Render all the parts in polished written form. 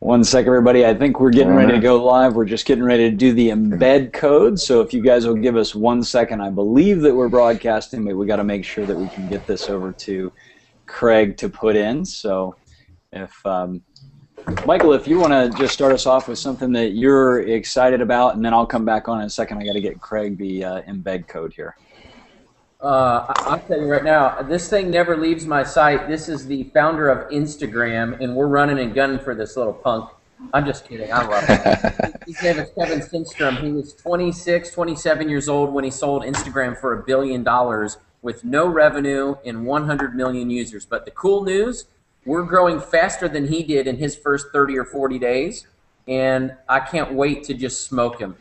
One sec, everybody. I think we're getting ready to go live. We're just getting ready to do the embed code. So if you guys will give us 1 second, I believe that we're broadcasting, but we got to make sure that we can get this over to Craig to put in. So if Michael, if you want to just start us off with something that you're excited about, and then I'll come back on in a second. I got to get Craig the embed code here. I'm telling you right now, this thing never leaves my sight. This is the founder of Instagram, and we're running and gunning for this little punk. I'm just kidding. I love him. His name is Kevin Synstrom. He was 26, 27 years old when he sold Instagram for $1 billion with no revenue and 100 million users. But the cool news, we're growing faster than he did in his first 30 or 40 days, and I can't wait to just smoke him.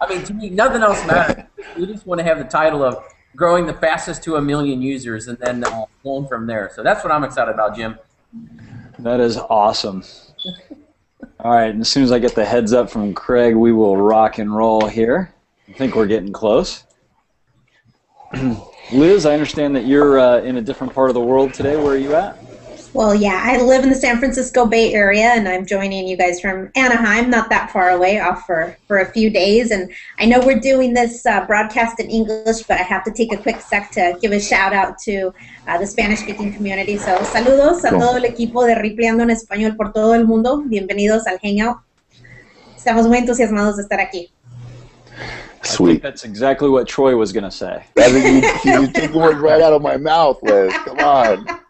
I mean, to me, nothing else matters. We just want to have the title of growing the fastest to 1 million users and then going from there. So that's what I'm excited about, Jim. That is awesome. All right, and as soon as I get the heads up from Craig, we will rock and roll here. I think we're getting close. Liz, I understand that you're in a different part of the world today. Where are you at? Well, yeah, I live in the San Francisco Bay Area, and I'm joining you guys from Anaheim, not that far away, off for a few days. And I know we're doing this broadcast in English, but I have to take a quick sec to give a shout-out to the Spanish-speaking community. So, saludos a todo el equipo de Rippln en Español por todo el mundo. Bienvenidos al Hangout. Estamos muy entusiasmados de estar aquí. Sweet. I think that's exactly what Troy was going to say. I think you took the words right out of my mouth, Liz. Come on.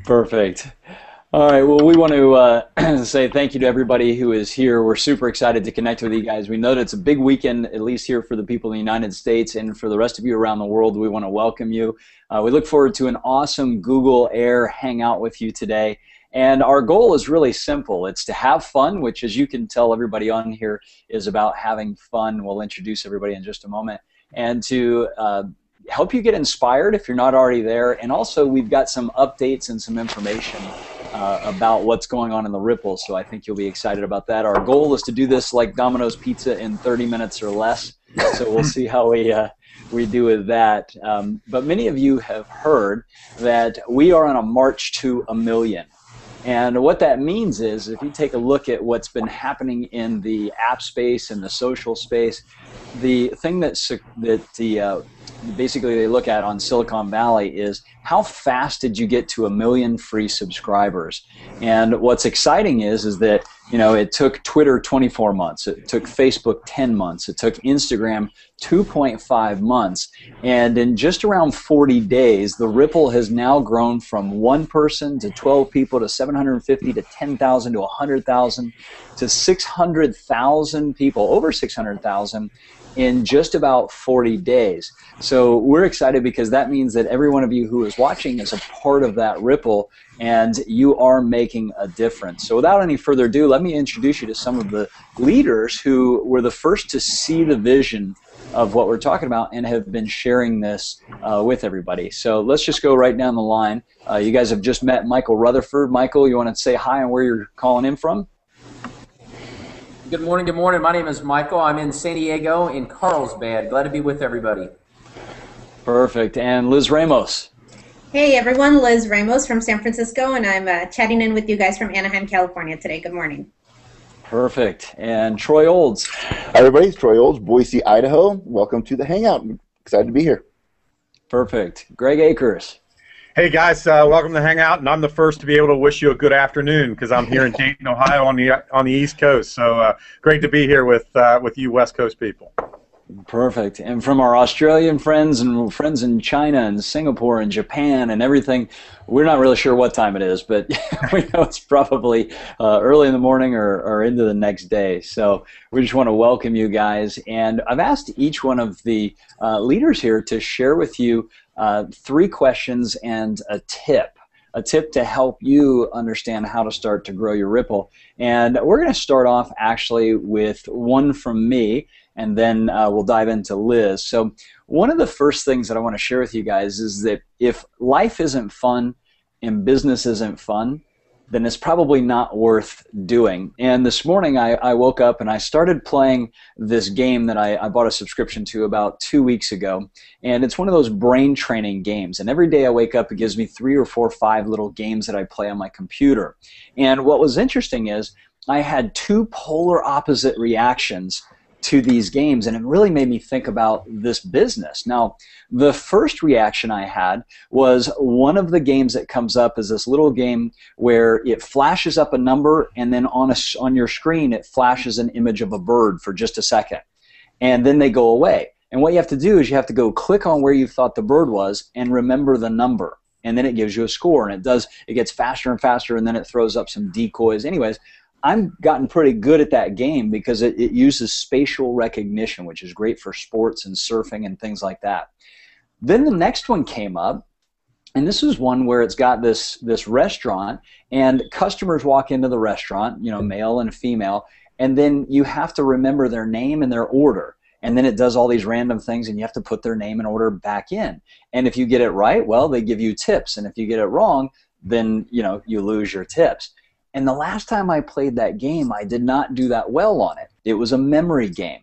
Perfect. All right, well, we want to say thank you to everybody who is here. We're super excited to connect with you guys. We know that it's a big weekend, at least here for the people in the United States, and for the rest of you around the world, we want to welcome you. We look forward to an awesome Google Air Hangout with you today. And our goal is really simple. It's to have fun, which, as you can tell, everybody on here is about having fun. We'll introduce everybody in just a moment. And to help you get inspired if you're not already there. And also, we've got some updates and some information about what's going on in the Ripple, so I think you'll be excited about that. Our goal is to do this like Domino's Pizza in 30 minutes or less, so we'll see how we do with that. But many of you have heard that we are on a march to 1 million. And what that means is, if you take a look at what's been happening in the app space and the social space, the thing basically they look at on Silicon Valley is how fast did you get to 1 million free subscribers? And what's exciting is that, you know, it took Twitter 24 months, it took Facebook 10 months, it took Instagram 2.5 months, and in just around 40 days, the Ripple has now grown from 1 person to 12 people to 750 to 10,000 to 100,000 to 600,000 people, over 600,000 in just about 40 days. So we're excited because that means that every one of you who is watching is a part of that Ripple, and you are making a difference. So without any further ado, let me introduce you to some of the leaders who were the first to see the vision of what we're talking about and have been sharing this with everybody. So let's just go right down the line. You guys have just met Michael Rutherford. Michael, you want to say hi and where you're calling in from? Good morning, good morning. My name is Michael. I'm in San Diego in Carlsbad. Glad to be with everybody. Perfect. And Liz Ramos. Hey everyone, Liz Ramos from San Francisco, and I'm chatting in with you guys from Anaheim, California today. Good morning. Perfect. And Troy Olds. Hi everybody, it's Troy Olds, Boise, Idaho. Welcome to the Hangout. I'm excited to be here. Perfect. Greg Akers. Hey guys, welcome to Hangout, and I'm the first to be able to wish you a good afternoon because I'm here in Dayton, Ohio, on the East Coast. So great to be here with you West Coast people. Perfect. And from our Australian friends and friends in China and Singapore and Japan and everything, we're not really sure what time it is, but we know it's probably early in the morning or into the next day. So we just want to welcome you guys. And I've asked each one of the leaders here to share with you 3 questions and a tip to help you understand how to start to grow your Ripple. And we're going to start off actually with one from me, and then we'll dive into Liz. So one of the first things that I want to share with you guys is that if life isn't fun and business isn't fun, then it's probably not worth doing. And this morning I woke up and I started playing this game that I bought a subscription to about 2 weeks ago. And it's one of those brain training games. And every day I wake up, it gives me 3 or 4 or 5 little games that I play on my computer. And what was interesting is I had 2 polar opposite reactions to these games, and it really made me think about this business. Now, the first reaction I had was one of the games that comes up is this little game where it flashes up a number, and then on your screen it flashes an image of a bird for just a second, and then they go away. And what you have to do is you have to go click on where you thought the bird was and remember the number, and then it gives you a score, and it gets faster and faster, and then it throws up some decoys. Anyways, I've gotten pretty good at that game because it uses spatial recognition, which is great for sports and surfing and things like that. Then the next one came up, and this is one where it's got this restaurant, and customers walk into the restaurant, male and female, and then you have to remember their name and their order. And then it does all these random things, and you have to put their name and order back in. And if you get it right, well, they give you tips. And if you get it wrong, then you lose your tips. And the last time I played that game, I did not do that well on it. It was a memory game.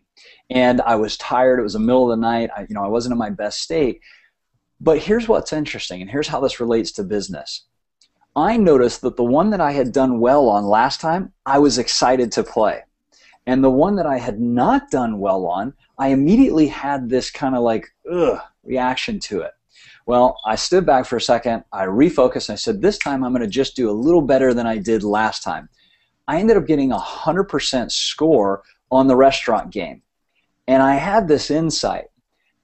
And I was tired. It was the middle of the night. I wasn't in my best state. But here's what's interesting, and here's how this relates to business. I noticed that the one that I had done well on last time, I was excited to play. And the one that I had not done well on, I immediately had this kind of like, reaction to it. Well, I stood back for a second, I refocused, and I said, this time I'm going to just do a little better than I did last time. I ended up getting a 100% score on the restaurant game. And I had this insight.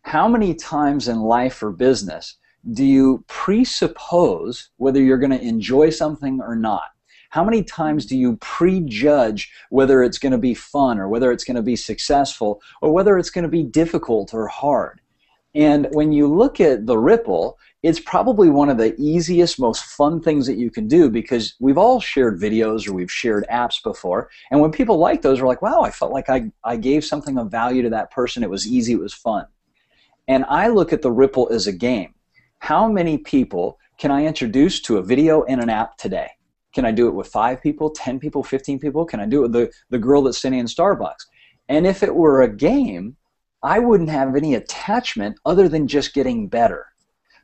How many times in life or business do you presuppose whether you're going to enjoy something or not? How many times do you prejudge whether it's going to be fun or whether it's going to be successful or whether it's going to be difficult or hard? And when you look at the Rippln, it's probably one of the easiest, most fun things that you can do because we've all shared videos or we've shared apps before. And when people like those, we're like, wow, I felt like I gave something of value to that person. It was easy. It was fun. And I look at the Rippln as a game. How many people can I introduce to a video and an app today? Can I do it with 5 people, 10 people, 15 people? Can I do it with the girl that's sitting in Starbucks? And if it were a game, I wouldn't have any attachment other than just getting better.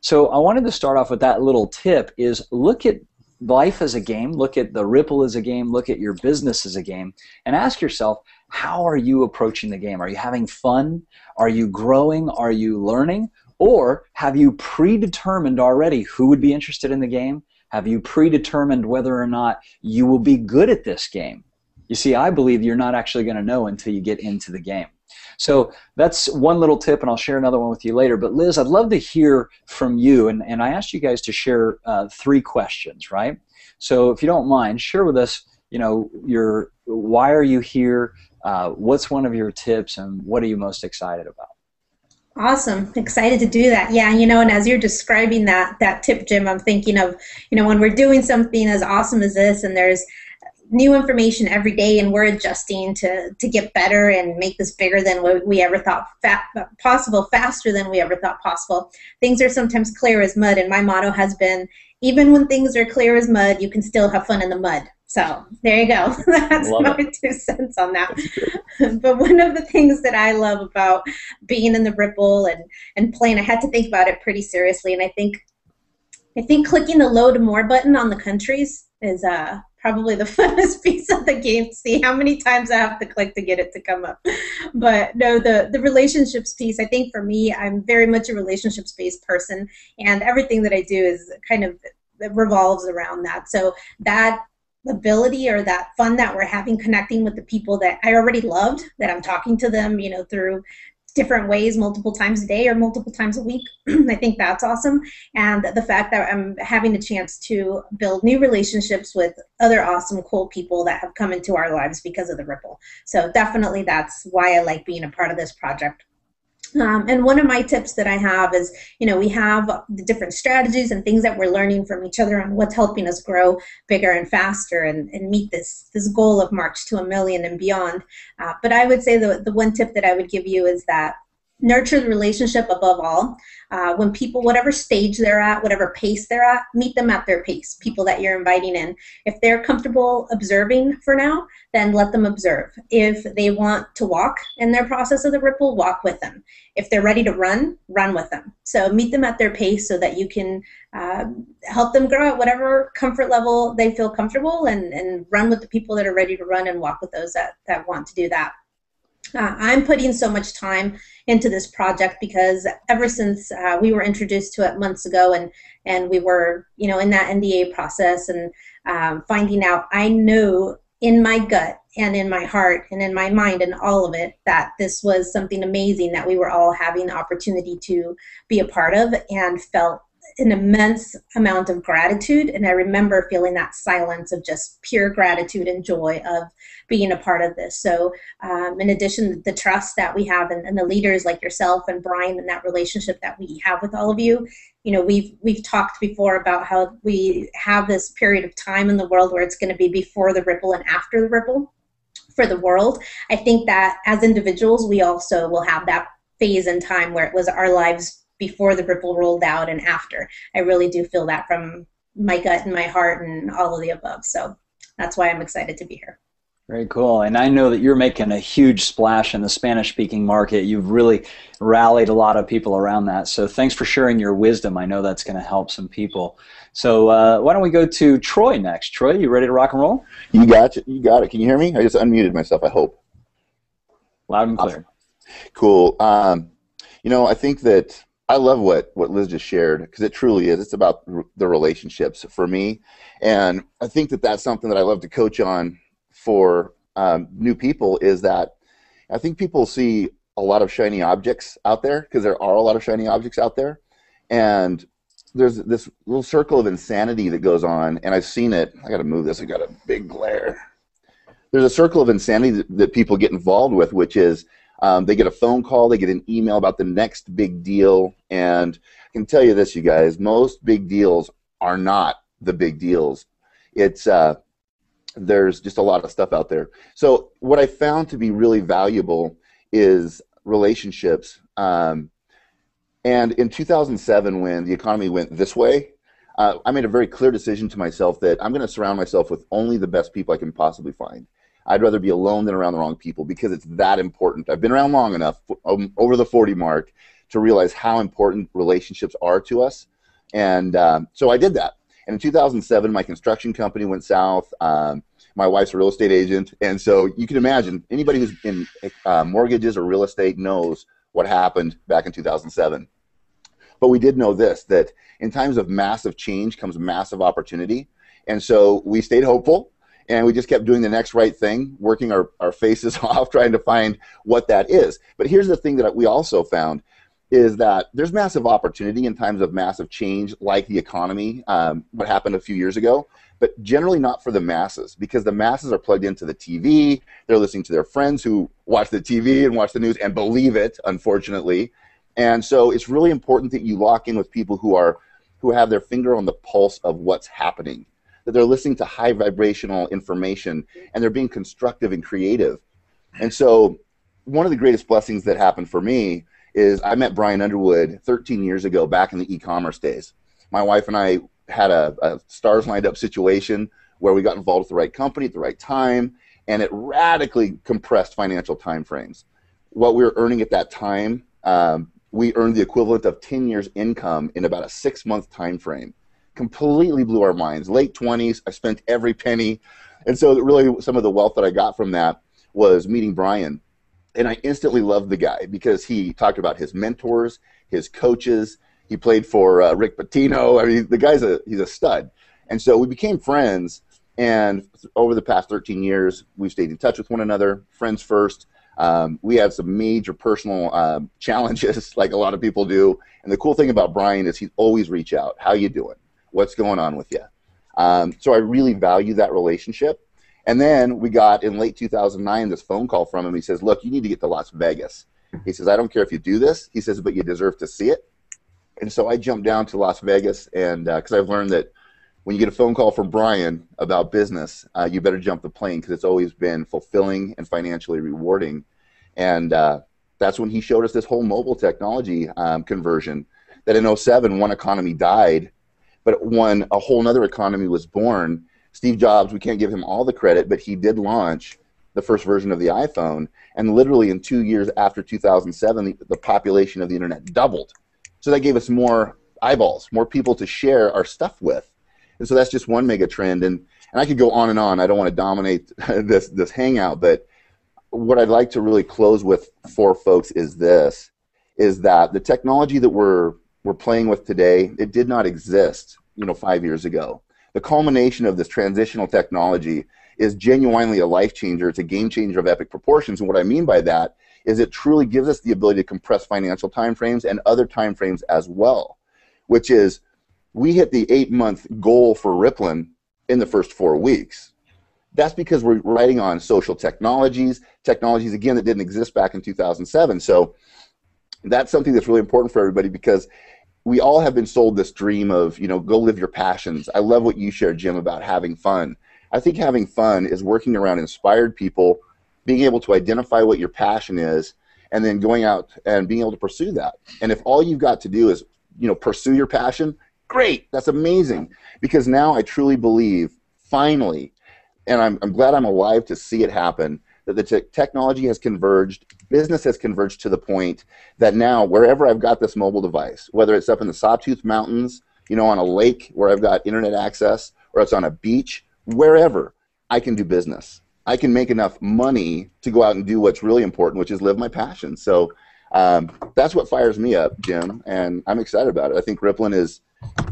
So I wanted to start off with that little tip is look at life as a game, look at the Rippln as a game, look at your business as a game, and ask yourself, how are you approaching the game? Are you having fun? Are you growing? Are you learning? Or have you predetermined already who would be interested in the game? Have you predetermined whether or not you will be good at this game? You see, I believe you're not actually going to know until you get into the game. So that's one little tip, and I'll share another one with you later. But Liz, I'd love to hear from you, and I asked you guys to share 3 questions, right? So if you don't mind, share with us, why are you here, what's one of your tips, and what are you most excited about? Awesome. Excited to do that. Yeah, and as you're describing that tip, Jim, I'm thinking of, when we're doing something as awesome as this and there's new information every day and we're adjusting to get better and make this bigger than what we ever thought possible, faster than we ever thought possible. Things are sometimes clear as mud, and my motto has been, even when things are clear as mud, you can still have fun in the mud. So there you go. That's my 2 cents on that. But one of the things that I love about being in the Rippln and playing, I had to think about it pretty seriously, and I think clicking the load more button on the countries is probably the funnest piece of the game to see how many times I have to click to get it to come up. But no, the relationships piece, I think for me, I'm very much a relationships-based person, and everything that I do is kind of, it revolves around that. So that ability or that fun that we're having connecting with the people that I already loved, that I'm talking to them, through different ways, multiple times a day or multiple times a week. I think that's awesome. And the fact that I'm having a chance to build new relationships with other awesome, cool people that have come into our lives because of the Rippln. So definitely that's why I like being a part of this project. And one of my tips that I have is, we have the different strategies and things that we're learning from each other on what's helping us grow bigger and faster and meet this goal of March to 1 million and beyond. But I would say the one tip that I would give you is that nurture the relationship above all. When people, whatever stage they're at, whatever pace they're at, meet them at their pace, people that you're inviting in. If they're comfortable observing for now, then let them observe. If they want to walk in their process of the Ripple, walk with them. If they're ready to run, run with them. So meet them at their pace so that you can help them grow at whatever comfort level they feel comfortable, and run with the people that are ready to run and walk with those that want to do that. I'm putting so much time into this project because ever since we were introduced to it months ago, and we were, in that NDA process and finding out, I know in my gut and in my heart and in my mind and all of it that this was something amazing that we were all having the opportunity to be a part of, and felt an immense amount of gratitude. And I remember feeling that silence of just pure gratitude and joy of being a part of this. So in addition to the trust that we have and the leaders like yourself and Brian, and that relationship that we have with all of you, we've talked before about how we have this period of time in the world where it's going to be before the Ripple and after the Ripple for the world. I think that as individuals, we also will have that phase in time where it was our lives before the Ripple rolled out and after. I really do feel that from my gut and my heart and all of the above. So that's why I'm excited to be here. Very cool. And I know that you're making a huge splash in the Spanish-speaking market. You've really rallied a lot of people around that. So thanks for sharing your wisdom. I know that's going to help some people. So why don't we go to Troy next? Troy, you ready to rock and roll? You got it. You got it. Can you hear me? I just unmuted myself, I hope. Loud and clear. Cool. I think that I love what Liz just shared, because it truly is. It's about the relationships for me. And I think that that's something that I love to coach on for new people, is that I think people see a lot of shiny objects out there, because there are a lot of shiny objects out there. And there's this little circle of insanity that goes on, and I've seen it. I got to move this. I got a big glare. There's a circle of insanity that people get involved with, which is they get a phone call, they get an email about the next big deal, and I can tell you this, you guys, most big deals are not the big deals. It's there's just a lot of stuff out there. So what I found to be really valuable is relationships. And in 2007, when the economy went this way, I made a very clear decision to myself that I'm going to surround myself with only the best people I can possibly find. I'd rather be alone than around the wrong people, because it's that important. I've been around long enough, over the 40 mark, to realize how important relationships are to us. And so I did that. And in 2007, my construction company went south. My wife's a real estate agent. And so you can imagine, anybody who's in mortgages or real estate knows what happened back in 2007. But we did know this, that in times of massive change comes massive opportunity. And so we stayed hopeful. And we just kept doing the next right thing, working our faces off, trying to find what that is. But here's the thing that we also found, is that there's massive opportunity in times of massive change, like the economy, what happened a few years ago, but generally not for the masses, because the masses are plugged into the TV. They're listening to their friends who watch the TV and watch the news and believe it, unfortunately. And so it's really important that you lock in with people who have their finger on the pulse of what's happening, that they're listening to high vibrational information, and they're being constructive and creative. And so one of the greatest blessings that happened for me is I met Brian Underwood 13 years ago, back in the e-commerce days. My wife and I had a stars lined up situation where we got involved with the right company at the right time, and it radically compressed financial time frames. What we were earning at that time, we earned the equivalent of 10 years income in about a 6-month time frame. Completely blew our minds. Late 20s, I spent every penny. And so really some of the wealth that I got from that was meeting Brian. And I instantly loved the guy, because he talked about his mentors, his coaches. He played for Rick Pitino. I mean, the guy's he's a stud. And so we became friends. And over the past 13 years, we've stayed in touch with one another, friends first. We had some major personal challenges, like a lot of people do. And the cool thing about Brian is he'd always reach out. How you doing? What's going on with you? So I really value that relationship. And then we got, in late 2009, this phone call from him. He says, look, you need to get to Las Vegas. He says, I don't care if you do this. He says, but you deserve to see it. And so I jumped down to Las Vegas, and because I've learned that when you get a phone call from Brian about business, you better jump the plane, because it's always been fulfilling and financially rewarding. And that's when he showed us this whole mobile technology conversion, that in '07 one economy died, but when a whole other economy was born. Steve Jobs, we can't give him all the credit, but he did launch the first version of the iPhone, and literally in 2 years after 2007, the population of the internet doubled. So that gave us more eyeballs, more people to share our stuff with. And so that's just one mega trend. And I could go on and on. I don't want to dominate this hangout, but what I'd like to really close with for folks is this, is that the technology that we're playing with today, it did not exist, 5 years ago. The culmination of this transitional technology is genuinely a life changer. It's a game changer of epic proportions. And what I mean by that is it truly gives us the ability to compress financial timeframes and other timeframes as well, which is we hit the 8-month goal for Rippln in the first 4 weeks. That's because we're writing on social technologies, again, that didn't exist back in 2007. So that's something that's really important for everybody, because we all have been sold this dream of, go live your passions. I love what you shared, Jim, about having fun. I think having fun is working around inspired people, being able to identify what your passion is, and then going out and being able to pursue that. And if all you've got to do is, pursue your passion, great, that's amazing. Because now I truly believe, finally, and I'm glad I'm alive to see it happen, that the technology has converged, business has converged to the point that now wherever I've got this mobile device, whether it's up in the Sawtooth Mountains, on a lake where I've got internet access, or it's on a beach, wherever, I can do business. I can make enough money to go out and do what's really important, which is live my passion. So that's what fires me up, Jim, and I'm excited about it. I think Rippln is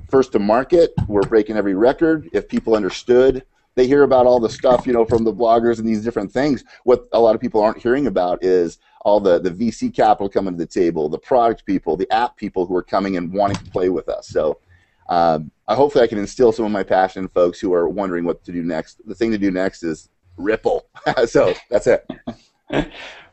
first to market. We're breaking every record. If people understood, they hear about all the stuff, from the bloggers and these different things. What a lot of people aren't hearing about is all the VC capital coming to the table, the product people, the app people who are coming and wanting to play with us. So hopefully I can instill some of my passion in folks who are wondering what to do next. The thing to do next is Ripple. So that's it.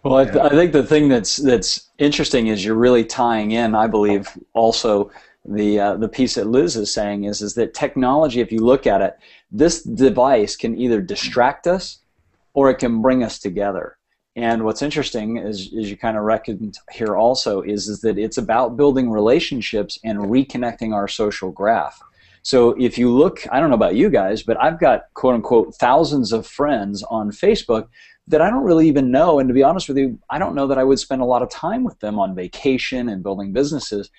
Well, I think the thing that's interesting is you're really tying in, I believe, also the piece that Liz is saying is that technology, if you look at it, this device can either distract us or it can bring us together. And what's interesting is you kind of reckon here also is that it's about building relationships and reconnecting our social graph. So if you look, I don't know about you guys, but I've got quote unquote thousands of friends on Facebook that I don't really even know, and to be honest with you, I don't know that I would spend a lot of time with them on vacation and building businesses.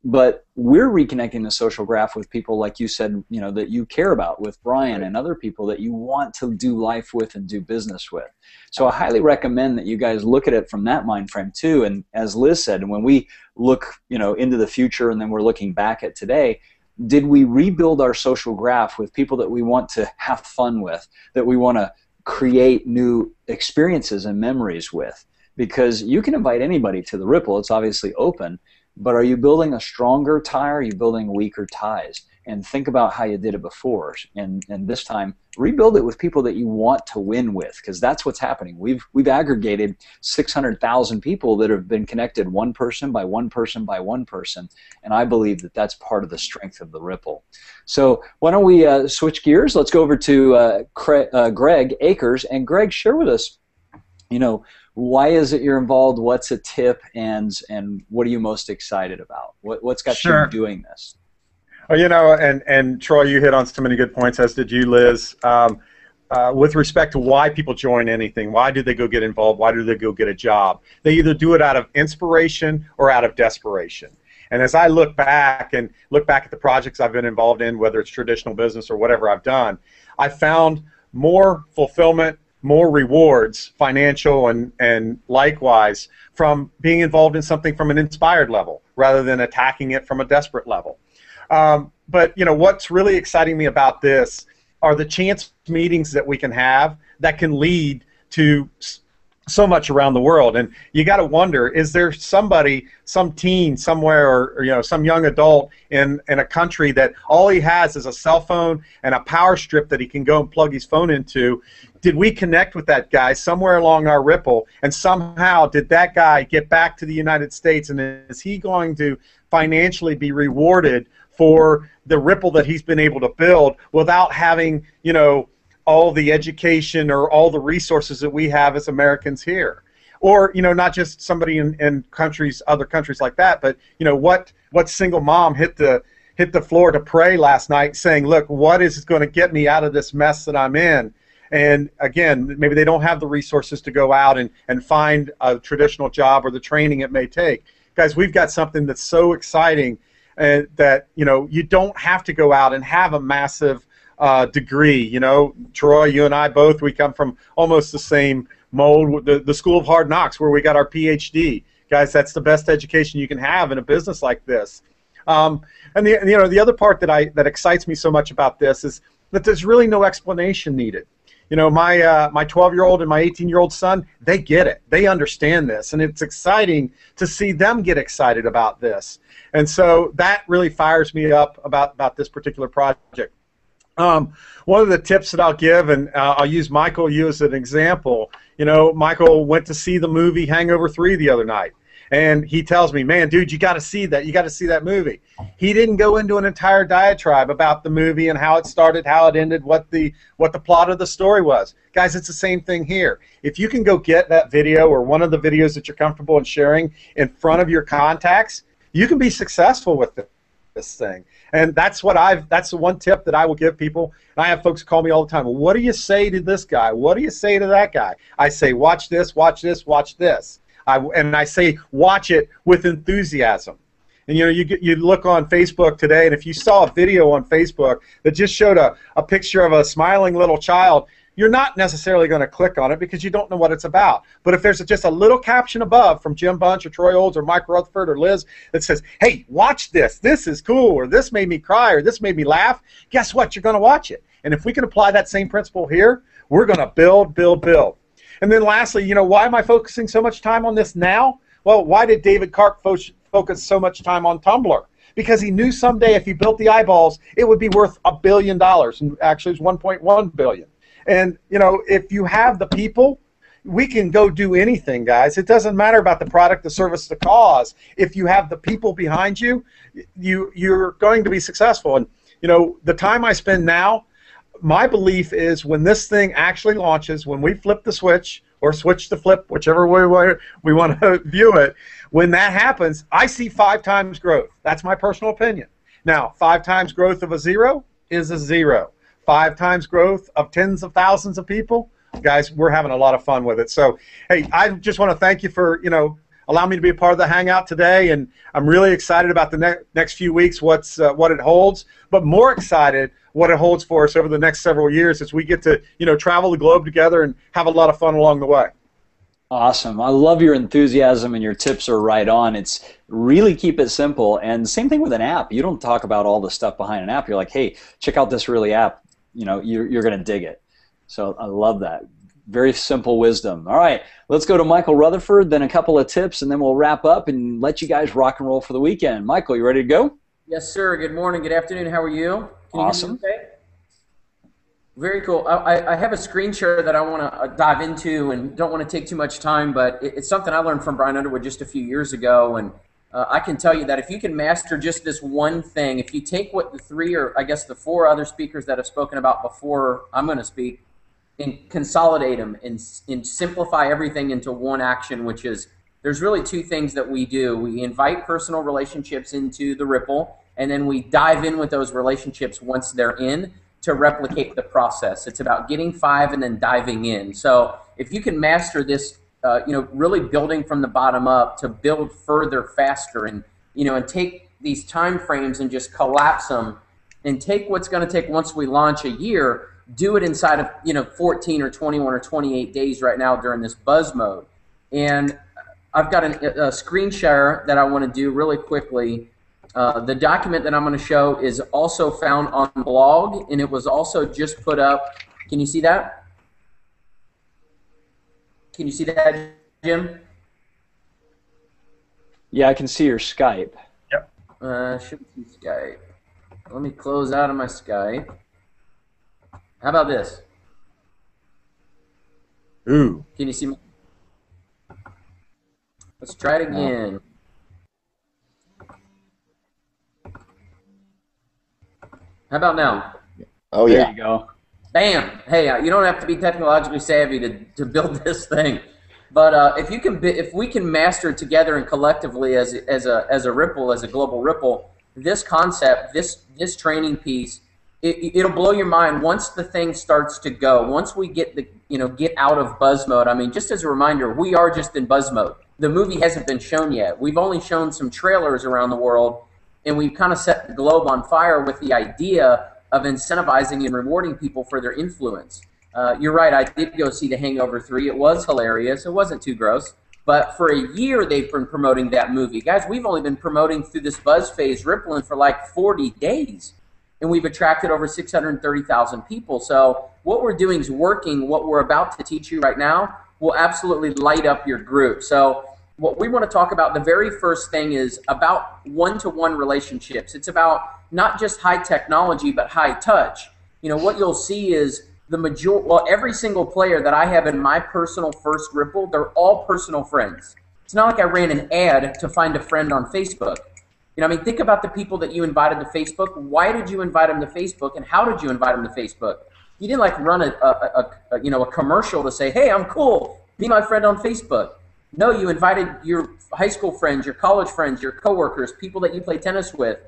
But we're reconnecting the social graph with people, like you said, that you care about, with Brian and other people that you want to do life with and do business with. So I highly recommend that you guys look at it from that mind frame too. And as Liz said, when we look, into the future and then we're looking back at today, did we rebuild our social graph with people that we want to have fun with, that we want to create new experiences and memories with? Because you can invite anybody to the Ripple. It's obviously open. But are you building a stronger tie, or are you building weaker ties? And think about how you did it before. And this time, rebuild it with people that you want to win with, because that's what's happening. We've aggregated 600,000 people that have been connected one person by one person by one person. And I believe that that's part of the strength of the Ripple. So why don't we switch gears? Let's go over to Greg Akers. And Greg, share with us, why is it you're involved? What's a tip, and what are you most excited about? What's got you doing this? Well, and Troy, you hit on so many good points, as did you, Liz. With respect to why people join anything, why do they go get involved? Why do they go get a job? They either do it out of inspiration or out of desperation. And as I look back at the projects I've been involved in, whether it's traditional business or whatever I've done, I found more fulfillment, more rewards, financial and likewise, from being involved in something from an inspired level rather than attacking it from a desperate level. But what's really exciting me about this are the chance meetings that we can have that can lead to so much around the world. And you got to wonder, is there somebody, some teen somewhere, or some young adult in a country that all he has is a cell phone and a power strip that he can go and plug his phone into? Did we connect with that guy somewhere along our Ripple, and somehow did that guy get back to the United States, and is he going to financially be rewarded for the Ripple that he's been able to build without having, all the education or all the resources that we have as Americans here? or not just somebody in countries, other countries like that, but what single mom hit the floor to pray last night, saying, "Look, what is going to get me out of this mess that I'm in?" And again, maybe they don't have the resources to go out and find a traditional job or the training it may take. Guys, we've got something that's so exciting that you don't have to go out and have a massive degree. Troy, you and I both, we come from almost the same mold, the School of Hard Knocks, where we got our PhD. Guys, that's the best education you can have in a business like this. And the other part that excites me so much about this is that there's really no explanation needed. My 12-year-old and my 18-year-old son, they get it. They understand this, and it's exciting to see them get excited about this. And so that really fires me up about this particular project. One of the tips that I'll give, and I'll use Michael, you as an example. Michael went to see the movie Hangover 3 the other night. And he tells me, "Man, dude, you got to see that. You got to see that movie." He didn't go into an entire diatribe about the movie and how it started, how it ended, what the plot of the story was. Guys, it's the same thing here. If you can go get that video or one of the videos that you're comfortable in sharing in front of your contacts, you can be successful with this thing. And that's the one tip that I will give people. And I have folks call me all the time. "Well, what do you say to this guy? What do you say to that guy?" I say, "Watch this, watch this, watch this." And I say, watch it with enthusiasm. And you look on Facebook today, and if you saw a video on Facebook that just showed a picture of a smiling little child, you're not necessarily going to click on it because you don't know what it's about. But if there's just a little caption above from Jim Bunch or Troy Olds or Mike Rutherford or Liz that says, "Hey, watch this. This is cool," or "This made me cry," or "This made me laugh," guess what? You're going to watch it. And if we can apply that same principle here, we're going to build, build, build. And then lastly, why am I focusing so much time on this now? Well, why did David Karp focus so much time on Tumblr? Because he knew someday if he built the eyeballs, it would be worth $1 billion, and actually it's 1.1 billion. And if you have the people, we can go do anything, guys. It doesn't matter about the product, the service, the cause. If you have the people behind you, you're going to be successful. And the time I spend now, my belief is when this thing actually launches, when we flip the switch or switch to flip, whichever way we want to view it, when that happens, I see 5 times growth. That's my personal opinion. Now, 5 times growth of a 0 is a 0. 5 times growth of tens of thousands of people, guys, we're having a lot of fun with it. So, hey, I just want to thank you for, allow me to be a part of the Hangout today, and I'm really excited about the next few weeks, what it holds, but more excited what it holds for us over the next several years as we get to travel the globe together and have a lot of fun along the way. Awesome. I love your enthusiasm, and your tips are right on. It's really keep it simple, and same thing with an app. You don't talk about all the stuff behind an app. You're like, "Hey, check out this really app. You're going to dig it." So I love that. Very simple wisdom. All right, let's go to Michael Rutherford, then a couple of tips, and then we'll wrap up and let you guys rock and roll for the weekend. Michael, you ready to go? Yes, sir. Good morning. Good afternoon. How are you? Can awesome. You hear me okay? Very cool. I have a screen share that I want to dive into and don't want to take too much time, but it's something I learned from Brian Underwood just a few years ago, and I can tell you that if you can master just this one thing, if you take what the 3 or I guess the 4 other speakers that have spoken about before I'm going to speak and consolidate them and simplify everything into one action, which is there's really 2 things that we do. We invite personal relationships into the Rippln, and then we dive in with those relationships once they're in to replicate the process. It's about getting 5 and then diving in. So if you can master this, really building from the bottom up to build further, faster, and and take these time frames and just collapse them, and take what's going to take once we launch a year, do it inside of 14 or 21 or 28 days right now during this buzz mode. And I've got a screen share that I want to do really quickly. The document that I'm going to show is also found on blog, and it was also just put up. Can you see that? Can you see that, Jim? Yeah, I can see your Skype. Yep. Should see Skype. Let me close out of my Skype. How about this? Ooh. Can you see me? Let's try it again. How about now? Oh, yeah. There you go. Bam! Hey, you don't have to be technologically savvy to build this thing. But if we can master together and collectively as a Ripple, as a global Ripple, this concept, this training piece, it'll blow your mind once the thing starts to go. Once we get get out of buzz mode. I mean, just as a reminder, we are just in buzz mode. The movie hasn't been shown yet. We've only shown some trailers around the world, and we've kind of set the globe on fire with the idea of incentivizing and rewarding people for their influence. You're right, I did go see The Hangover 3. It was hilarious. It wasn't too gross. But for a year, they've been promoting that movie. Guys, we've only been promoting through this buzz phase Rippln for like 40 days. And we've attracted over 630,000 people. So what we're doing is working. What we're about to teach you right now will absolutely light up your group. So what we want to talk about, the very first thing is about one-to-one relationships. It's about not just high technology, but high touch. What you'll see is every single player that I have in my personal first Ripple, they're all personal friends. It's not like I ran an ad to find a friend on Facebook. I mean, think about the people that you invited to Facebook. Why did you invite them to Facebook, and how did you invite them to Facebook? You didn't like run a commercial to say, "Hey, I'm cool. Be my friend on Facebook." No, you invited your high school friends, your college friends, your coworkers, people that you play tennis with.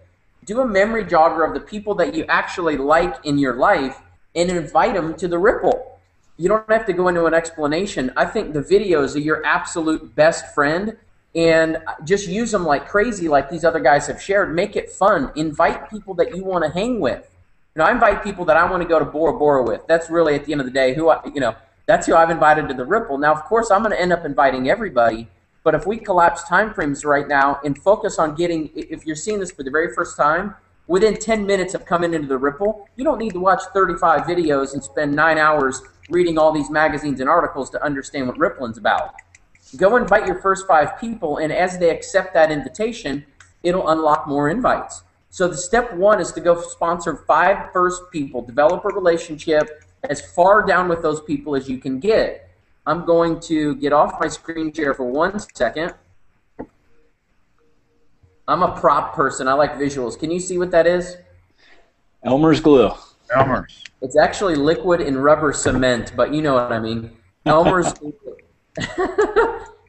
Do a memory jogger of the people that you actually like in your life and invite them to the Ripple. You don't have to go into an explanation. I think the videos are your absolute best friend, and just use them like crazy, like these other guys have shared. Make it fun. Invite people that you want to hang with. I invite people that I want to go to Bora Bora with. That's really, at the end of the day, that's who I've invited to the Ripple. Now, of course, I'm going to end up inviting everybody, but if we collapse time frames right now and focus on getting, if you're seeing this for the very first time, within 10 minutes of coming into the Ripple, you don't need to watch 35 videos and spend 9 hours reading all these magazines and articles to understand what Rippln's about. Go invite your first 5 people, and as they accept that invitation, it'll unlock more invites. So the step 1 is to go sponsor 5 first people, develop a relationship as far down with those people as you can get. I'm going to get off my screen share for 1 second. I'm a prop person. I like visuals. Can you see what that is? Elmer's glue. Elmer's. It's actually liquid and rubber cement, but you know what I mean. Elmer's glue.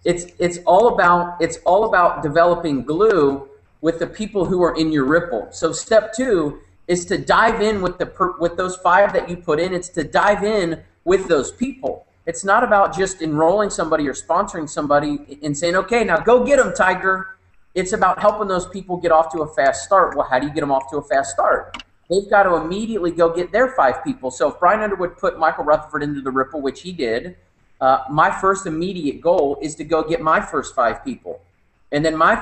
It's all about developing glue with the people who are in your Ripple. So step 2 is to dive in with those 5 that you put in. It's to dive in with those people. It's not about just enrolling somebody or sponsoring somebody and saying, "Okay, now go get them, Tiger." It's about helping those people get off to a fast start. Well, how do you get them off to a fast start? They've got to immediately go get their 5 people. So if Brian Underwood put Michael Rutherford into the Ripple, which he did, my first immediate goal is to go get my first 5 people. And then my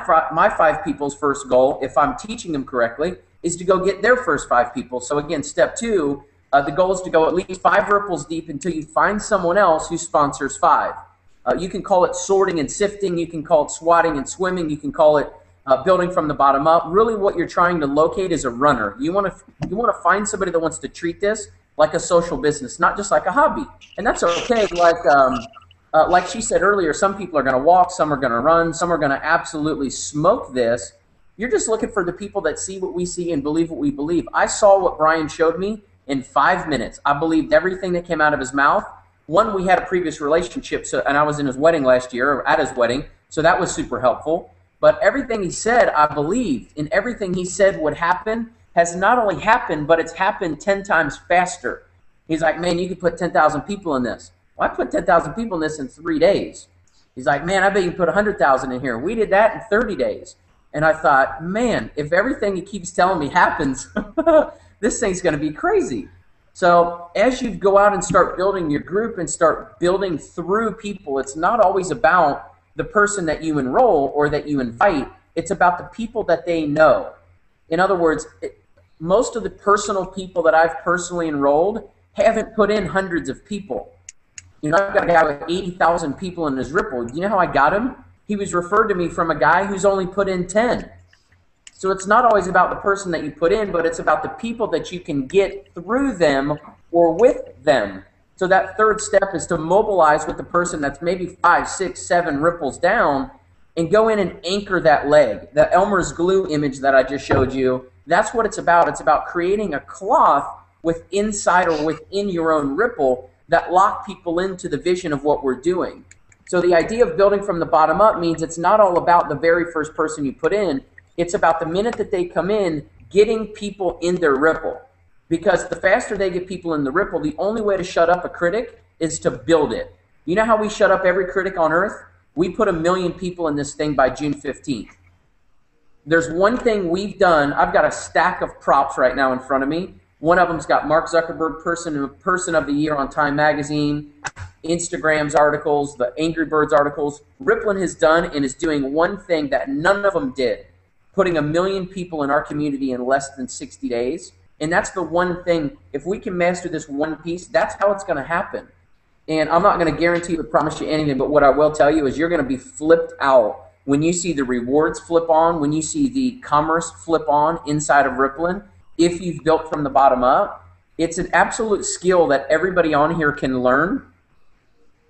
5 people's first goal, if I'm teaching them correctly, is to go get their first 5 people. So again, step 2, the goal is to go at least 5 Ripples deep until you find someone else who sponsors 5. You can call it sorting and sifting. You can call it swatting and swimming. You can call it building from the bottom up. Really what you're trying to locate is a runner. You want to find somebody that wants to treat this like a social business, not just like a hobby. And that's okay. Like she said earlier, some people are going to walk, some are going to run, some are going to absolutely smoke this. You're just looking for the people that see what we see and believe what we believe. I saw what Brian showed me in 5 minutes. I believed everything that came out of his mouth. One, we had a previous relationship, and I was in his wedding last year, or at his wedding, so that was super helpful. But everything he said, I believed, and everything he said would happen has not only happened, but it's happened 10 times faster. He's like, "Man, you could put 10,000 people in this." Well, I put 10,000 people in this in 3 days. He's like, "Man, I bet you can put 100,000 in here." We did that in 30 days. And I thought, man, if everything he keeps telling me happens, this thing's going to be crazy. So as you go out and start building your group and start building through people, it's not always about the person that you enroll or that you invite. It's about the people that they know. In other words, most of the personal people that I've personally enrolled haven't put in hundreds of people. I've got a guy with 80,000 people in his Ripple. Do you know how I got him? He was referred to me from a guy who's only put in 10. So it's not always about the person that you put in, but it's about the people that you can get through them or with them. So that third step is to mobilize with the person that's maybe 5, 6, 7 Ripples down and go in and anchor that leg. The Elmer's glue image that I just showed you, that's what it's about. It's about creating a cloth inside or within your own Ripple that lock people into the vision of what we're doing. So the idea of building from the bottom up means it's not all about the very first person you put in. It's about the minute that they come in, getting people in their Rippln. Because the faster they get people in the Rippln, the only way to shut up a critic is to build it. You know how we shut up every critic on earth? We put 1 million people in this thing by June 15th. There's one thing we've done. I've got a stack of props right now in front of me. One of them's got Mark Zuckerberg Person of the Year on Time Magazine, Instagram's articles, the Angry Birds articles. Rippln has done and is doing one thing that none of them did, putting 1 million people in our community in less than 60 days. And that's the one thing, if we can master this one piece, that's how it's going to happen. And I'm not going to guarantee or promise you anything, but what I will tell you is you're going to be flipped out when you see the rewards flip on, when you see the commerce flip on inside of Rippln. If you've built from the bottom up, it's an absolute skill that everybody on here can learn.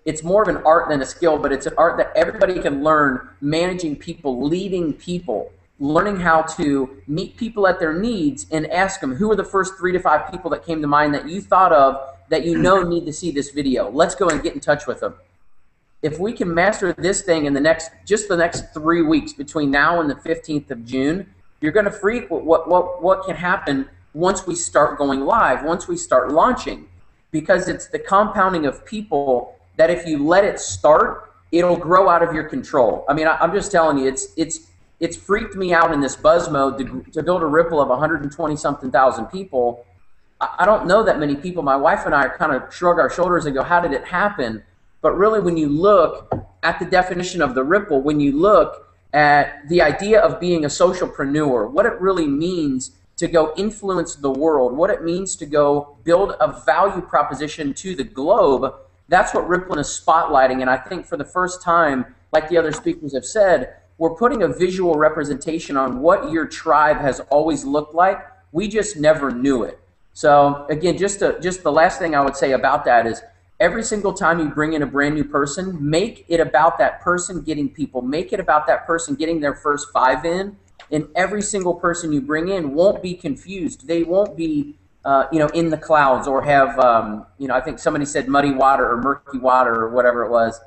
It's more of an art than a skill, but it's an art that everybody can learn, managing people, leading people, learning how to meet people at their needs and ask them, who are the first 3 to 5 people that came to mind that you thought of that you know need to see this video? Let's go and get in touch with them. If we can master this thing in the next 3 weeks between now and the 15th of June, you're going to freak what can happen once we start going live, once we start launching. Because it's the compounding of people that if you let it start, it'll grow out of your control. I mean, I'm just telling you, it's freaked me out in this buzz mode to build a Rippln of 120-something thousand people. I don't know that many people. My wife and I kind of shrug our shoulders and go, how did it happen? But really, when you look at the definition of the Rippln, when you look at the idea of being a socialpreneur, what it really means to go influence the world, what it means to go build a value proposition to the globe, that's what Rippln is spotlighting. And I think for the first time, like the other speakers have said, we're putting a visual representation on what your tribe has always looked like. We just never knew it. So again, just the last thing I would say about that is every single time you bring in a brand new person, make it about that person getting people. Make it about that person getting their first 5 in. And every single person you bring in won't be confused. They won't be in the clouds or have, I think somebody said muddy water or murky water or whatever it was.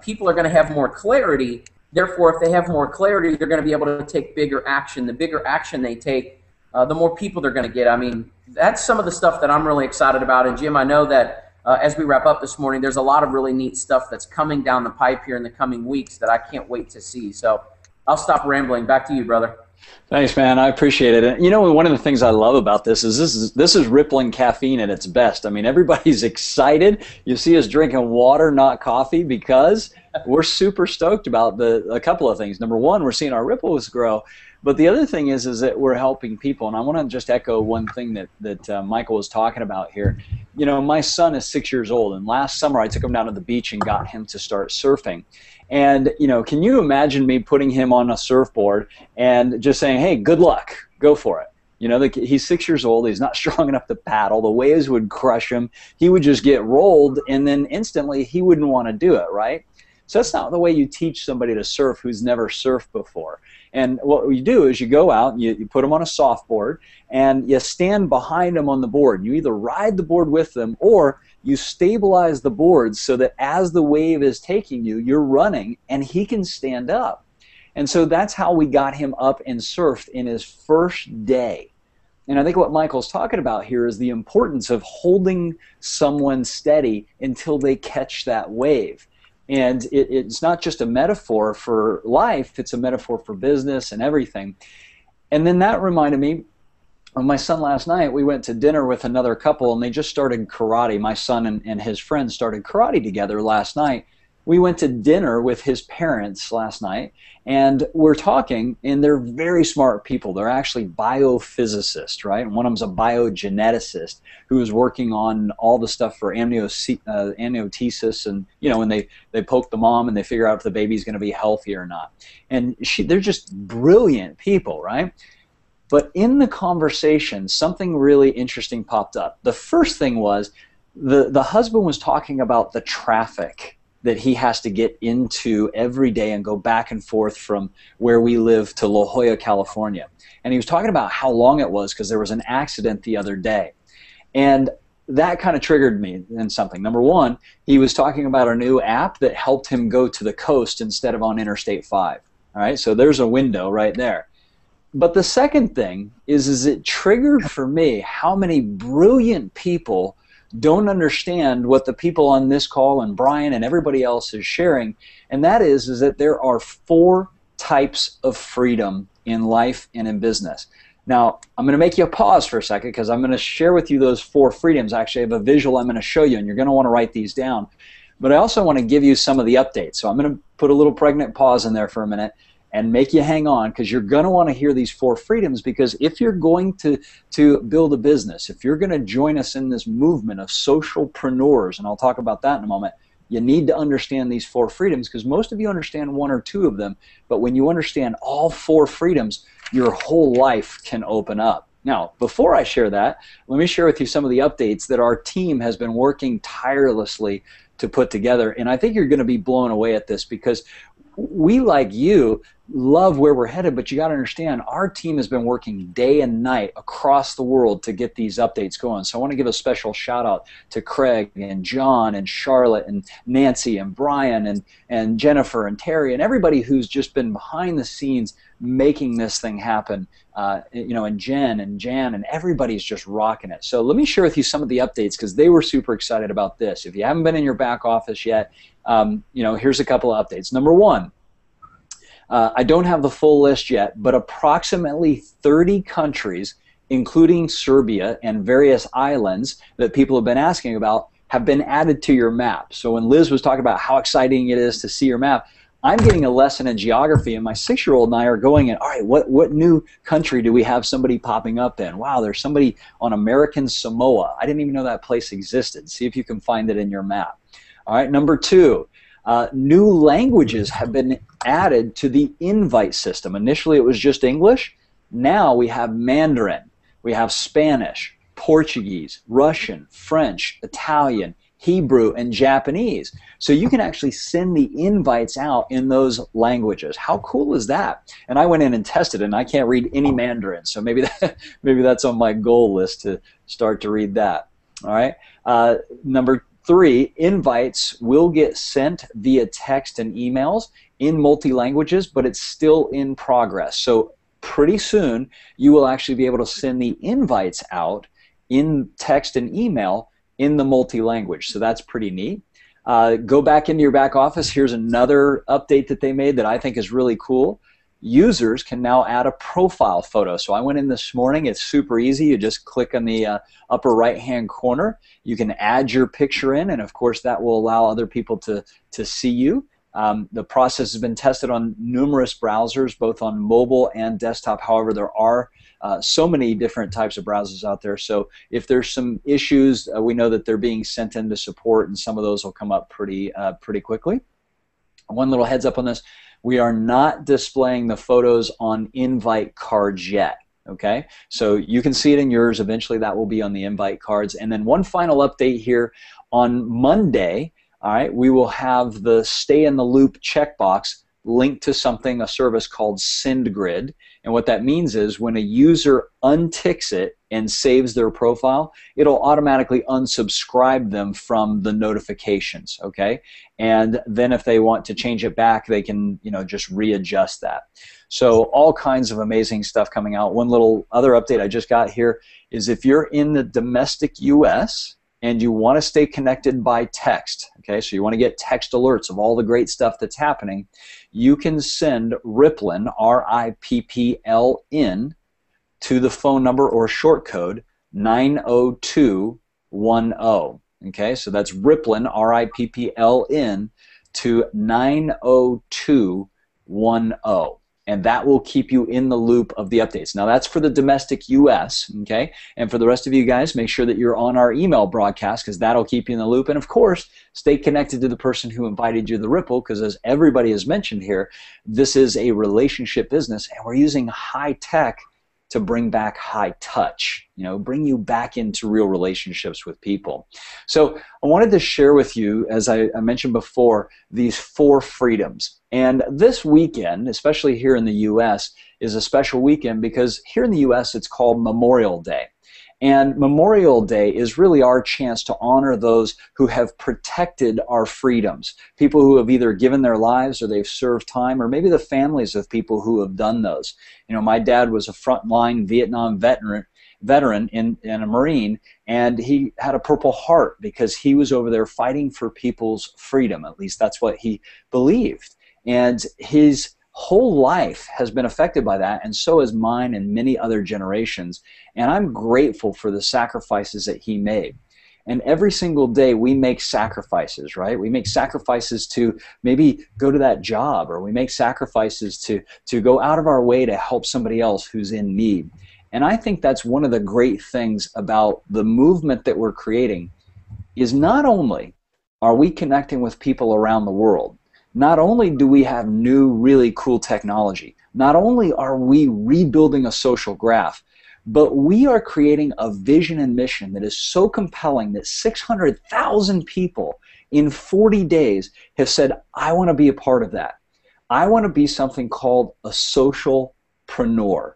People are going to have more clarity. Therefore, if they have more clarity, they're going to be able to take bigger action. The bigger action they take, the more people they're going to get. I mean, that's some of the stuff that I'm really excited about. And Jim, I know that as we wrap up this morning, there's a lot of really neat stuff that's coming down the pipe here in the coming weeks that I can't wait to see. So I'll stop rambling. Back to you, brother. Thanks, man. I appreciate it. And, one of the things I love about this is Rippln caffeine at its best. I mean, everybody's excited. You see us drinking water, not coffee, because we're super stoked about a couple of things. Number one, we're seeing our ripples grow. But the other thing is that we're helping people. And I want to just echo one thing that Michael was talking about here. My son is 6 years old, and last summer I took him down to the beach and got him to start surfing. And, can you imagine me putting him on a surfboard and just saying, hey, good luck, go for it? He's 6 years old, he's not strong enough to paddle, the waves would crush him, he would just get rolled, and then instantly he wouldn't want to do it, right? So that's not the way you teach somebody to surf who's never surfed before. And what you do is you go out and you put them on a softboard and you stand behind them on the board. You either ride the board with them or you stabilize the board so that as the wave is taking you, you're running and he can stand up. And so that's how we got him up and surfed in his first day. And I think what Michael's talking about here is the importance of holding someone steady until they catch that wave. And it's not just a metaphor for life, it's a metaphor for business and everything. And then that reminded me of my son last night. We went to dinner with another couple and they just started karate. My son and his friends started karate together last night. We went to dinner with his parents last night and we're talking, and they're very smart people. They're actually biophysicists, right? And one of them's a biogeneticist who is working on all the stuff for amniocentesis and, when they poke the mom and they figure out if the baby's going to be healthy or not. And they're just brilliant people, right? But in the conversation, something really interesting popped up. The first thing was the husband was talking about the traffic that he has to get into every day and go back and forth from where we live to La Jolla, California. And he was talking about how long it was because there was an accident the other day. And that kind of triggered me in something. Number one, he was talking about a new app that helped him go to the coast instead of on Interstate 5. All right, so there's a window right there. But the second thing is it triggered for me how many brilliant people don't understand what the people on this call and Brian and everybody else is sharing, and that is that there are 4 types of freedom in life and in business. Now, I'm going to make you a pause for a second because I'm going to share with you those 4 freedoms. Actually, I have a visual I'm going to show you, and you're going to want to write these down. But I also want to give you some of the updates. So I'm going to put a little pregnant pause in there for a minute and make you hang on, because you're going to want to hear these 4 freedoms, because if you're going to build a business, if you're going to join us in this movement of socialpreneurs, and I'll talk about that in a moment, you need to understand these 4 freedoms, because most of you understand 1 or 2 of them, but when you understand all 4 freedoms, your whole life can open up. Now, before I share that, let me share with you some of the updates that our team has been working tirelessly to put together, and I think you're going to be blown away at this, because we, like you, love where we're headed, but you got to understand our team has been working day and night across the world to get these updates going. So I want to give a special shout out to Craig and John and Charlotte and Nancy and Brian and Jennifer and Terry and everybody who's just been behind the scenes making this thing happen. You know, and Jen and Jan, and everybody's just rocking it. So let me share with you some of the updates, because they were super excited about this. If you haven't been in your back office yet, you know, here's a couple of updates. Number 1, I don't have the full list yet, but approximately 30 countries, including Serbia and various islands that people have been asking about, have been added to your map. So when Liz was talking about how exciting it is to see your map, I'm getting a lesson in geography, and my 6-year-old and I are going in, all right, what new country do we have somebody popping up in? Wow, there's somebody on American Samoa. I didn't even know that place existed. See if you can find it in your map. All right, number 2. New languages have been added to the invite system. Initially, it was just English. Now we have Mandarin, we have Spanish, Portuguese, Russian, French, Italian, Hebrew, and Japanese. So you can actually send the invites out in those languages. How cool is that? And I went in and tested it, and I can't read any Mandarin, so maybe that's on my goal list to start to read that. All right. Number 3, invites will get sent via text and emails in multi-languages, but it's still in progress. So pretty soon, you will actually be able to send the invites out in text and email in the multi-language. So that's pretty neat. Go back into your back office. Here's another update that they made that I think is really cool. Users can now add a profile photo. So I went in this morning. It's super easy. You just click on the upper right-hand corner. You can add your picture in, and of course that will allow other people to see you. The process has been tested on numerous browsers, both on mobile and desktop. However, there are so many different types of browsers out there. So if there's some issues, we know that they're being sent into support, and some of those will come up pretty quickly. One little heads up on this. We are not displaying the photos on invite cards yet. Okay, so you can see it in yours. Eventually that will be on the invite cards. And then one final update here on Monday. All right, we will have the Stay in the Loop checkbox linked to something, a service called SendGrid. And what that means is when a user unticks it and saves their profile, it'll automatically unsubscribe them from the notifications, okay? And then if they want to change it back, they can, you know, just readjust that. So all kinds of amazing stuff coming out. One little other update I just got here is if you're in the domestic US and you want to stay connected by text, okay, so you want to get text alerts of all the great stuff that's happening, you can send Rippln, R-I-P-P-L-N, to the phone number or short code 90210. Okay, so that's Rippln, R-I-P-P-L-N, to 90210. And that will keep you in the loop of the updates. Now that's for the domestic US, okay? And for the rest of you guys, make sure that you're on our email broadcast, because that'll keep you in the loop. And of course, stay connected to the person who invited you to the Rippln, because as everybody has mentioned here, this is a relationship business, and we're using high tech to bring back high touch, you know, bring you back into real relationships with people. So I wanted to share with you, as I mentioned before, these 4 freedoms. And this weekend, especially here in the US, is a special weekend because here in the US it's called Memorial Day. And Memorial Day is really our chance to honor those who have protected our freedoms, people who have either given their lives or they've served time, or maybe the families of people who have done those. You know, my dad was a frontline Vietnam veteran and a Marine, and he had a Purple Heart because he was over there fighting for people's freedom. At least that's what he believed. And his whole life has been affected by that, and so has mine and many other generations. And I'm grateful for the sacrifices that he made. And every single day we make sacrifices, right? We make sacrifices to maybe go to that job, or we make sacrifices to go out of our way to help somebody else who's in need. And I think that's one of the great things about the movement that we're creating, is not only are we connecting with people around the world, not only do we have new, really cool technology, not only are we rebuilding a social graph, but we are creating a vision and mission that is so compelling that 600,000 people in 40 days have said, I want to be a part of that. I want to be something called a socialpreneur.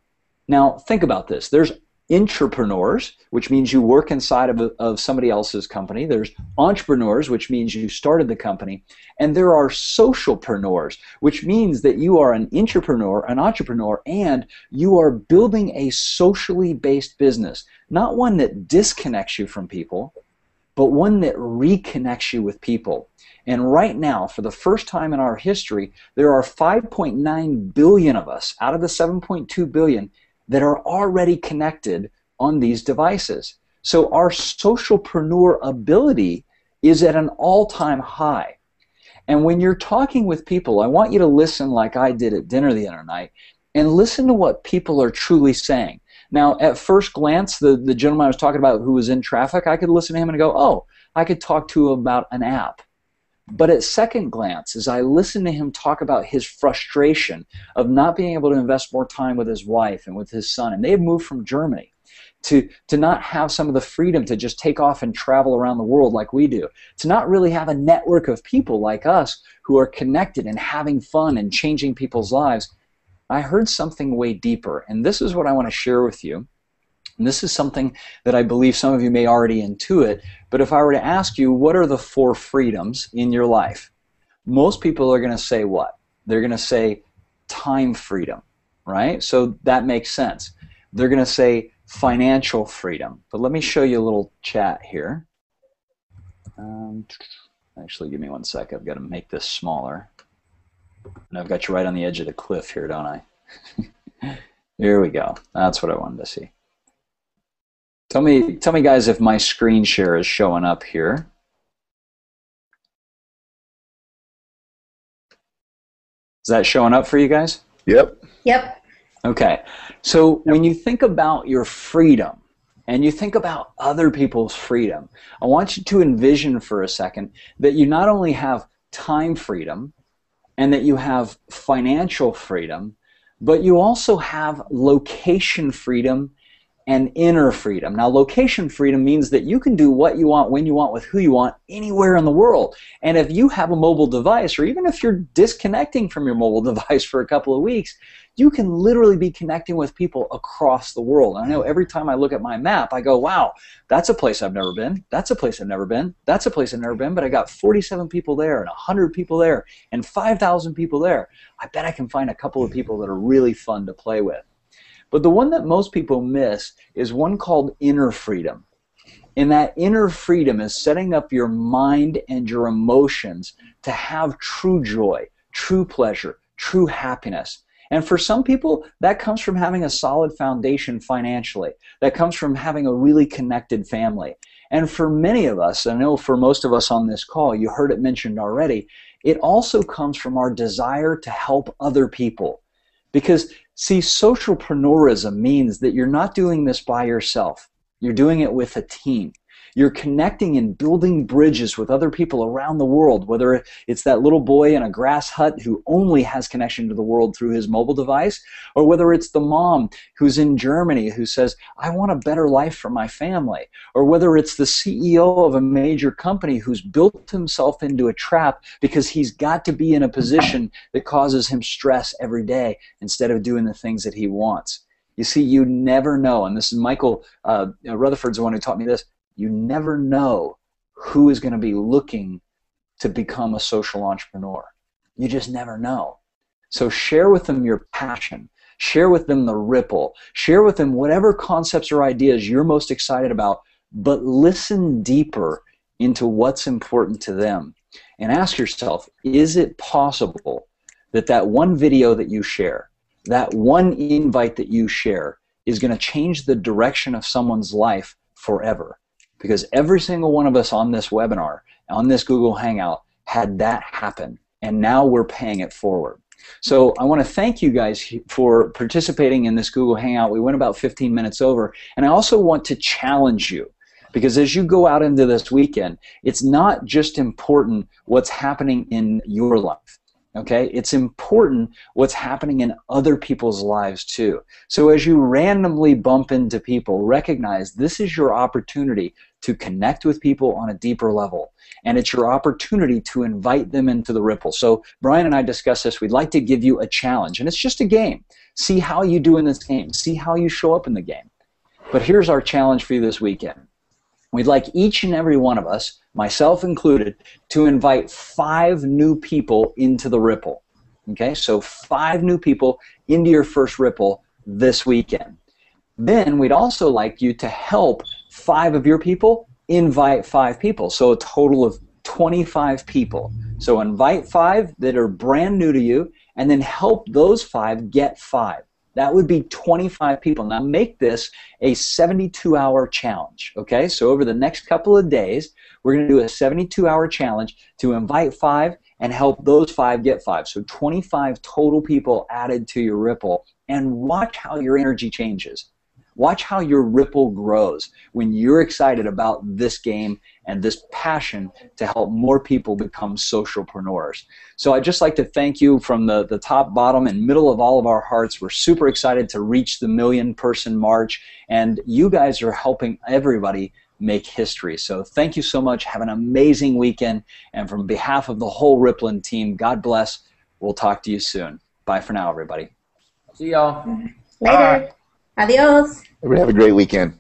Now, think about this. There's intrapreneurs, which means you work inside of somebody else's company. There's entrepreneurs, which means you started the company. And there are socialpreneurs, which means that you are an intrapreneur, an entrepreneur, and you are building a socially based business. Not one that disconnects you from people, but one that reconnects you with people. And right now, for the first time in our history, there are 5.9 billion of us out of the 7.2 billion that are already connected on these devices. So our socialpreneur ability is at an all-time high. And when you're talking with people, I want you to listen like I did at dinner the other night, and listen to what people are truly saying. Now, at first glance, the gentleman I was talking about who was in traffic, I could listen to him and go, oh, I could talk to him about an app. But at second glance, as I listened to him talk about his frustration of not being able to invest more time with his wife and with his son, and they have moved from Germany to not have some of the freedom to just take off and travel around the world like we do, to not really have a network of people like us who are connected and having fun and changing people's lives, I heard something way deeper. And this is what I want to share with you. And this is something that I believe some of you may already intuit, but if I were to ask you, what are the 4 freedoms in your life? Most people are going to say what? They're going to say time freedom, right? So that makes sense. They're going to say financial freedom. But let me show you a little chat here. Actually, give me one sec. I've got to make this smaller. And I've got you right on the edge of the cliff here, don't I? Here we go. That's what I wanted to see. Tell me guys if my screen share is showing up here. Is that showing up for you guys? Yep. Yep. Okay. So when you think about your freedom and you think about other people's freedom, I want you to envision for a second that you not only have time freedom and that you have financial freedom, but you also have location freedom and inner freedom. Now, location freedom means that you can do what you want, when you want, with who you want, anywhere in the world. And if you have a mobile device, or even if you're disconnecting from your mobile device for a couple of weeks, you can literally be connecting with people across the world. And I know every time I look at my map, I go, wow, that's a place I've never been. That's a place I've never been. That's a place I've never been. But I got 47 people there, and 100 people there, and 5,000 people there. I bet I can find a couple of people that are really fun to play with. But the one that most people miss is one called inner freedom. And that inner freedom is setting up your mind and your emotions to have true joy, true pleasure, true happiness. And for some people, that comes from having a solid foundation financially. That comes from having a really connected family. And for many of us, I know for most of us on this call, you heard it mentioned already, it also comes from our desire to help other people. Because, see, socialpreneurism means that you're not doing this by yourself. You're doing it with a team. You're connecting and building bridges with other people around the world, whether it's that little boy in a grass hut who only has connection to the world through his mobile device, or whether it's the mom who's in Germany who says, I want a better life for my family, or whether it's the CEO of a major company who's built himself into a trap because he's got to be in a position that causes him stress every day instead of doing the things that he wants. You see, you never know, and this is Michael Rutherford's the one who taught me this, you never know who is going to be looking to become a social entrepreneur. You just never know. So share with them your passion. Share with them the Rippln. Share with them whatever concepts or ideas you're most excited about, but listen deeper into what's important to them. And ask yourself, is it possible that that one video that you share, that one invite that you share, is going to change the direction of someone's life forever? Because every single one of us on this webinar, on this Google Hangout, had that happen, and now we're paying it forward. So I want to thank you guys for participating in this Google Hangout. We went about 15 minutes over, and I also want to challenge you, because as you go out into this weekend, it's not just important what's happening in your life. Okay, it's important what's happening in other people's lives too. So as you randomly bump into people, recognize this is your opportunity to connect with people on a deeper level. And it's your opportunity to invite them into the Rippln. So Brian and I discussed this. We'd like to give you a challenge, and it's just a game. See how you do in this game. See how you show up in the game. But here's our challenge for you this weekend. We'd like each and every one of us, myself included, to invite 5 new people into the Rippln. Okay, so 5 new people into your first Rippln this weekend. Then we'd also like you to help 5 of your people invite 5 people, so a total of 25 people. So invite 5 that are brand new to you, and then help those 5 get 5. That would be 25 people. Now make this a 72-hour challenge, okay? So over the next couple of days, we're going to do a 72-hour challenge to invite 5 and help those 5 get 5. So 25 total people added to your Rippln, and watch how your energy changes. Watch how your Rippln grows when you're excited about this game and this passion to help more people become socialpreneurs. So I'd just like to thank you from the top, bottom, and middle of all of our hearts. We're super excited to reach the 1 million person march, and you guys are helping everybody make history. So thank you so much. Have an amazing weekend, and from behalf of the whole Rippln team, God bless. We'll talk to you soon. Bye for now, everybody. See y'all. Later. Adios. Everybody have a great weekend.